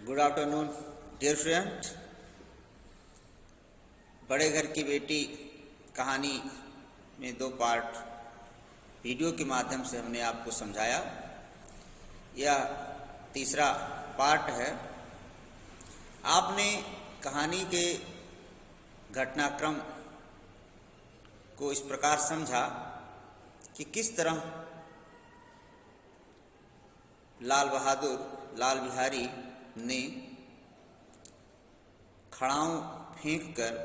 Good afternoon dear student. बड़े घर की बेटी कहानी में 2 पार्ट वीडियो के माध्यम से हमने आपको समझाया। यह तीसरा पार्ट है। आपने कहानी के घटनाक्रम को इस प्रकार समझा कि किस तरह लाल बिहारी ने खड़ाऊ फेंककर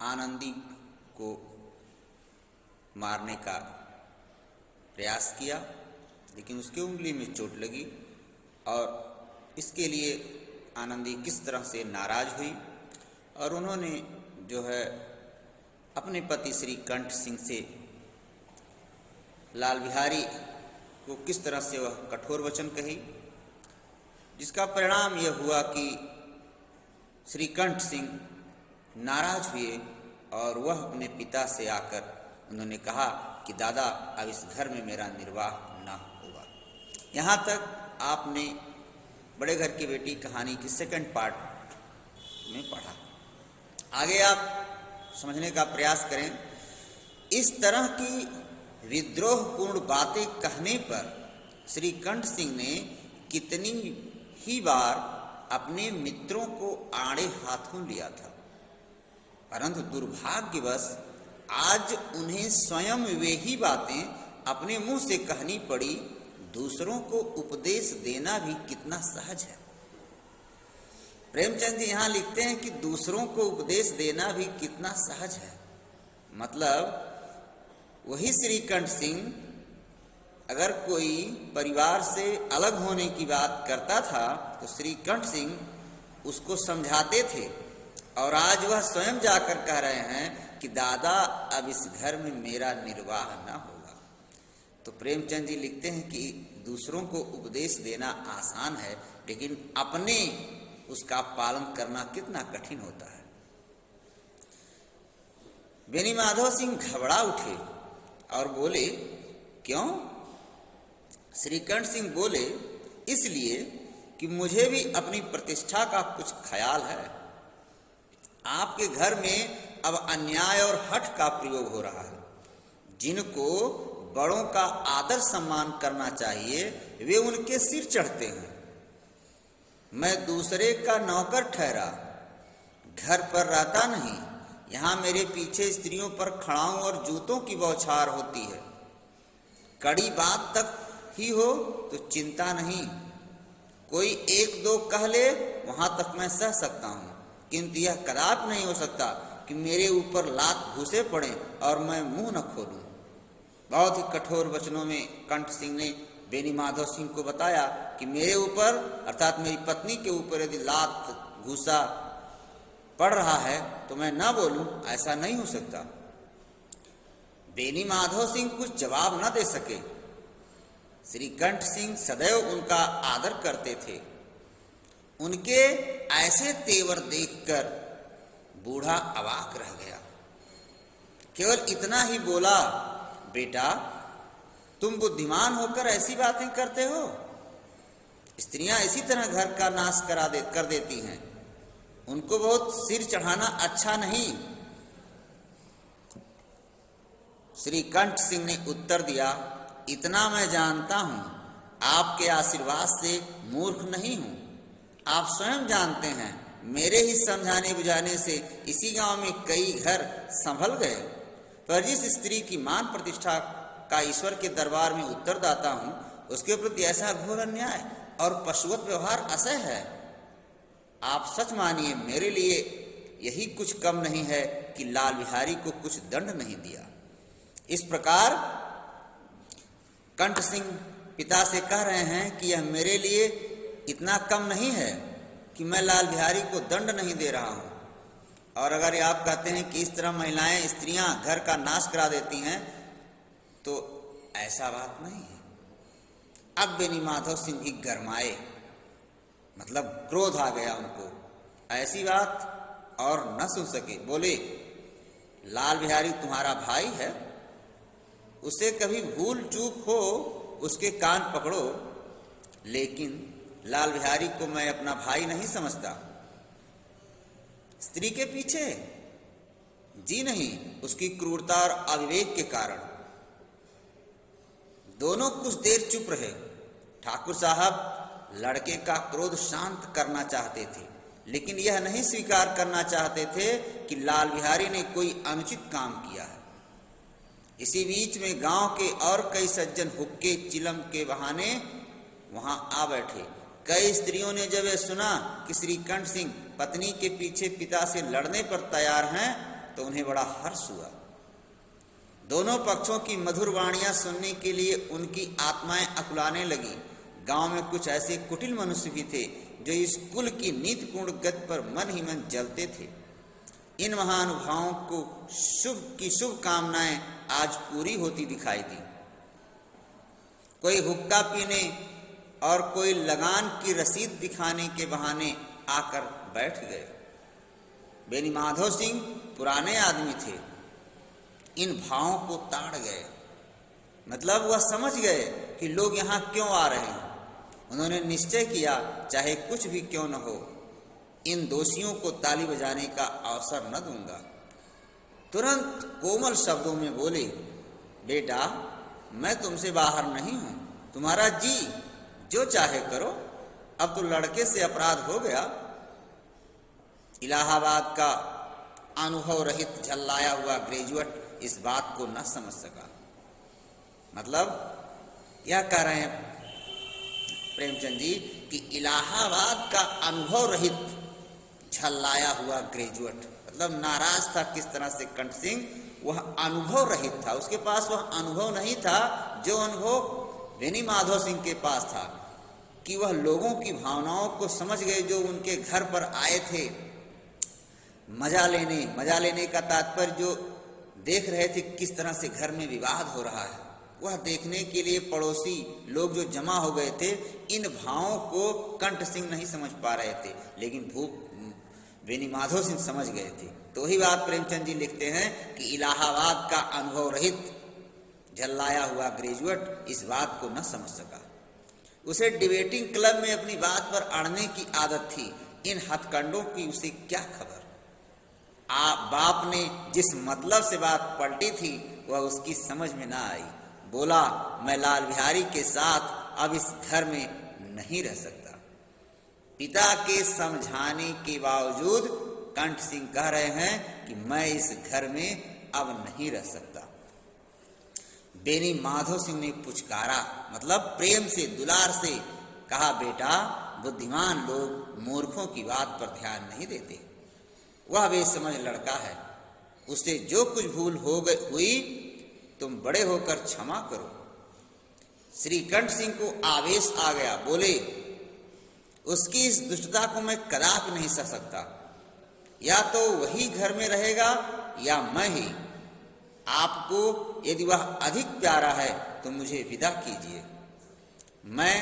आनंदी को मारने का प्रयास किया, लेकिन उसके उंगली में चोट लगी और इसके लिए आनंदी किस तरह से नाराज हुई और उन्होंने जो है अपने पति श्री कंठ सिंह से लाल बिहारी को किस तरह से वह कठोर वचन कही, जिसका परिणाम यह हुआ कि श्री कंठ सिंह नाराज हुए और वह अपने पिता से आकर उन्होंने कहा कि दादा अब इस घर में मेरा निर्वाह ना होगा। यहाँ तक आपने बड़े घर की बेटी कहानी की सेकंड पार्ट में पढ़ा। आगे आप समझने का प्रयास करें। इस तरह की विद्रोहपूर्ण बातें कहने पर श्री कंठ सिंह ने कितनी ही बार अपने मित्रों को आड़े हाथों लिया था, परंतु दुर्भाग्यवश आज उन्हें स्वयं वे ही बातें अपने मुंह से कहनी पड़ी। दूसरों को उपदेश देना भी कितना सहज है। प्रेमचंद जी यहाँ लिखते हैं कि दूसरों को उपदेश देना भी कितना सहज है। मतलब वही श्री कंठ सिंह अगर कोई परिवार से अलग होने की बात करता था तो श्री कंठ सिंह उसको समझाते थे, और आज वह स्वयं जाकर कह रहे हैं कि दादा अब इस घर में मेरा निर्वाह न होगा। तो प्रेमचंद जी लिखते हैं कि दूसरों को उपदेश देना आसान है, लेकिन अपने उसका पालन करना कितना कठिन होता है। बेनी माधव सिंह घबरा उठे और बोले, क्यों? श्री कंठ सिंह बोले, इसलिए कि मुझे भी अपनी प्रतिष्ठा का कुछ ख्याल है। आपके घर में अब अन्याय और हठ का प्रयोग हो रहा है। जिनको बड़ों का आदर सम्मान करना चाहिए वे उनके सिर चढ़ते हैं। मैं दूसरे का नौकर ठहरा, घर पर रहता नहीं। यहाँ मेरे पीछे स्त्रियों पर खड़ाऊं और जूतों की बौछार होती है। कड़ी बात तक ही हो तो चिंता नहीं, कोई 1-2 कह ले वहां तक मैं सह सकता हूँ, किंतु यह कदापि नहीं हो सकता कि मेरे ऊपर लात घुसे पड़े और मैं मुंह न खोलूं। बहुत ही कठोर वचनों में कंठ सिंह ने बेनी माधव सिंह को बताया कि मेरे ऊपर अर्थात मेरी पत्नी के ऊपर यदि लात घूसा पड़ रहा है तो मैं ना बोलूं, ऐसा नहीं हो सकता। बेनी माधव सिंह कुछ जवाब न दे सके। श्री कंठ सिंह सदैव उनका आदर करते थे। उनके ऐसे तेवर देखकर बूढ़ा अवाक रह गया। केवल इतना ही बोला, बेटा तुम बुद्धिमान होकर ऐसी बातें करते हो? स्त्रियां इसी तरह घर का नाश कर देती हैं। उनको बहुत सिर चढ़ाना अच्छा नहीं। श्री कंठ सिंह ने उत्तर दिया, इतना मैं जानता हूं, आपके आशीर्वाद से मूर्ख नहीं हूं। आप स्वयं जानते हैं मेरे ही समझाने बुझाने से इसी गांव में कई घर संभल गए। पर जिस स्त्री की मान प्रतिष्ठा का ईश्वर के दरबार में उत्तरदाता हूं, उसके प्रति ऐसा घोर अन्याय और पशुवत व्यवहार असह्य है। आप सच मानिए, मेरे लिए यही कुछ कम नहीं है कि लाल बिहारी को कुछ दंड नहीं दिया। इस प्रकार कंठ सिंह पिता से कह रहे हैं कि यह मेरे लिए इतना कम नहीं है कि मैं लाल बिहारी को दंड नहीं दे रहा हूं। और अगर आप कहते हैं कि इस तरह महिलाएं स्त्रियां घर का नाश करा देती हैं तो ऐसा बात नहीं है। अब बेनी माधव सिंह भी गरमाए, मतलब क्रोध आ गया उनको। ऐसी बात और न सुन सके। बोले, लाल बिहारी तुम्हारा भाई है, उसे कभी भूल चूक हो उसके कान पकड़ो, लेकिन लाल बिहारी को मैं अपना भाई नहीं समझता। स्त्री के पीछे? जी नहीं, उसकी क्रूरता और अविवेक के कारण। दोनों कुछ देर चुप रहे। ठाकुर साहब लड़के का क्रोध शांत करना चाहते थे, लेकिन यह नहीं स्वीकार करना चाहते थे कि लाल बिहारी ने कोई अनुचित काम किया है। इसी बीच में गांव के और कई सज्जन हुक्के चिलम के बहाने वहां आ बैठे। कई स्त्रियों ने जब यह सुना कि श्रीकंठ सिंह पत्नी के पीछे पिता से लड़ने पर तैयार हैं तो उन्हें बड़ा हर्ष हुआ। दोनों पक्षों की मधुर वाणियां सुनने के लिए उनकी आत्माएं अकुलाने लगी। गांव में कुछ ऐसे कुटिल मनुष्य भी थे जो इस कुल की नीतिपूर्ण गति पर मन ही मन जलते थे। इन महानुभावों को शुभ कामनाएं आज पूरी होती दिखाई दी। कोई हुक्का पीने और कोई लगान की रसीद दिखाने के बहाने आकर बैठ गए। बेनी माधव सिंह पुराने आदमी थे, इन भावों को ताड़ गए। मतलब वह समझ गए कि लोग यहाँ क्यों आ रहे हैं। उन्होंने निश्चय किया, चाहे कुछ भी क्यों न हो, इन दोषियों को ताली बजाने का अवसर न दूंगा। तुरंत कोमल शब्दों में बोले, बेटा मैं तुमसे बाहर नहीं हूं, तुम्हारा जी जो चाहे करो, अब तो लड़के से अपराध हो गया। इलाहाबाद का अनुभव रहित झल्लाया हुआ ग्रेजुएट इस बात को न समझ सका। मतलब यह कह रहे हैं प्रेमचंद जी कि इलाहाबाद का अनुभव रहित झल्लाया हुआ ग्रेजुएट, मतलब नाराज था किस तरह से कंठ सिंह। वह अनुभव रहित था, उसके पास वह अनुभव नहीं था जो अनुभव बेनी माधव सिंह के पास था, कि वह लोगों की भावनाओं को समझ गए जो उनके घर पर आए थे मजा लेने का तात्पर्य जो देख रहे थे किस तरह से घर में विवाद हो रहा है। वह देखने के लिए पड़ोसी लोग जो जमा हो गए थे, इन भावों को कंठ सिंह नहीं समझ पा रहे थे, लेकिन बेनी माधव सिंह समझ गए थे। तो वही बात प्रेमचंद जी लिखते हैं कि इलाहाबाद का अनुभव रहित झल्लाया हुआ ग्रेजुएट इस बात को न समझ सका। उसे डिबेटिंग क्लब में अपनी बात पर अड़ने की आदत थी। इन हथकंडों की उसे क्या खबर। बाप ने जिस मतलब से बात पलटी थी वह उसकी समझ में ना आई। बोला, मैं लाल बिहारी के साथ अब इस घर में नहीं रह सकता। पिता के समझाने के बावजूद कंठ सिंह कह रहे हैं कि मैं इस घर में अब नहीं रह सकता। बेनी माधव सिंह ने पुचकारा, मतलब प्रेम से दुलार से कहा, बेटा बुद्धिमान लोग मूर्खों की बात पर ध्यान नहीं देते। वह बेसमझ लड़का है, उससे जो कुछ भूल हुई तुम बड़े होकर क्षमा करो। श्रीकंठ सिंह को आवेश आ गया। बोले, उसकी इस दुष्टता को मैं कदापि नहीं सह सकता। या तो वही घर में रहेगा या मैं ही। आपको यदि वह अधिक प्यारा है तो मुझे विदा कीजिए, मैं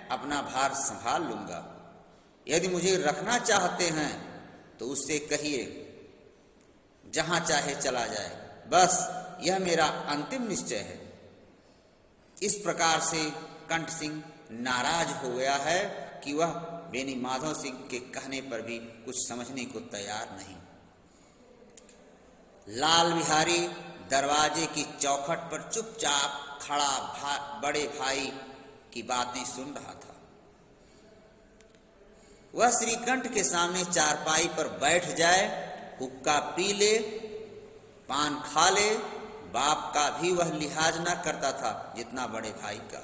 अपना भार संभाल लूंगा। यदि मुझे रखना चाहते हैं तो उससे कहिए जहां चाहे चला जाए, बस यह मेरा अंतिम निश्चय है। इस प्रकार से कंठ सिंह नाराज हो गया है कि वह बेनी माधव सिंह के कहने पर भी कुछ समझने को तैयार नहीं। लाल बिहारी दरवाजे की चौखट पर चुपचाप खड़ा बड़े भाई की बातें सुन रहा था। वह श्रीकंठ के सामने चारपाई पर बैठ जाए, हुक्का पी ले, पान खा ले, बाप का भी वह लिहाज न करता था जितना बड़े भाई का।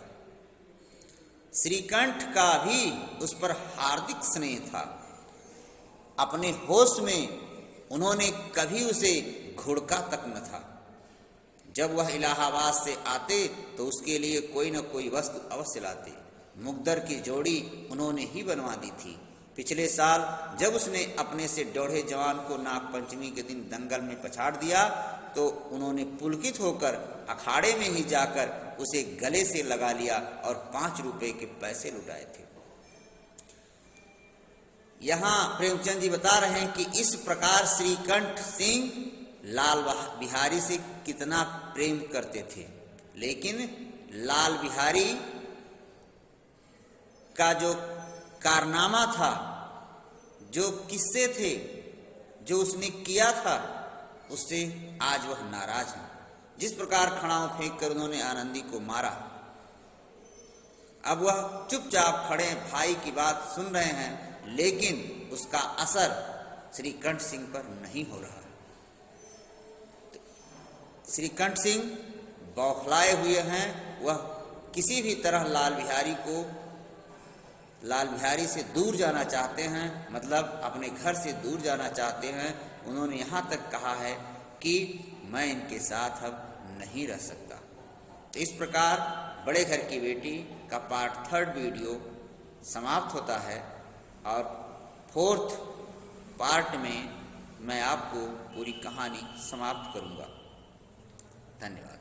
श्रीकंठ का भी उस पर हार्दिक स्नेह था। अपने होश में उन्होंने कभी उसे घुड़का तक न था। जब वह इलाहाबाद से आते तो उसके लिए कोई न कोई वस्तु अवश्य लाते। मुकद्दर की जोड़ी उन्होंने ही बनवा दी थी। पिछले साल जब उसने अपने से डोढ़े जवान को नाग पंचमी के दिन दंगल में पछाड़ दिया तो उन्होंने पुलकित होकर अखाड़े में ही जाकर उसे गले से लगा लिया और 5 रुपए के पैसे लुटाए थे। यहाँ प्रेमचंद जी बता रहे हैं कि इस प्रकार श्रीकंठ सिंह लाल बिहारी से कितना प्रेम करते थे, लेकिन लाल बिहारी का जो कारनामा था, जो किस्से थे, जो उसने किया था, उससे आज वह नाराज है। जिस प्रकार खड़ाऊ फेंक कर उन्होंने आनंदी को मारा, अब वह चुपचाप खड़े भाई की बात सुन रहे हैं, लेकिन उसका असर श्री कंठ सिंह पर नहीं हो रहा। श्री कंठ सिंह बौखलाए हुए हैं। वह किसी भी तरह लाल बिहारी से दूर जाना चाहते हैं, मतलब अपने घर से दूर जाना चाहते हैं। उन्होंने यहाँ तक कहा है कि मैं इनके साथ अब नहीं रह सकता। तो इस प्रकार बड़े घर की बेटी का पार्ट 3 वीडियो समाप्त होता है और 4th पार्ट में मैं आपको पूरी कहानी समाप्त करूँगा। धन्यवाद।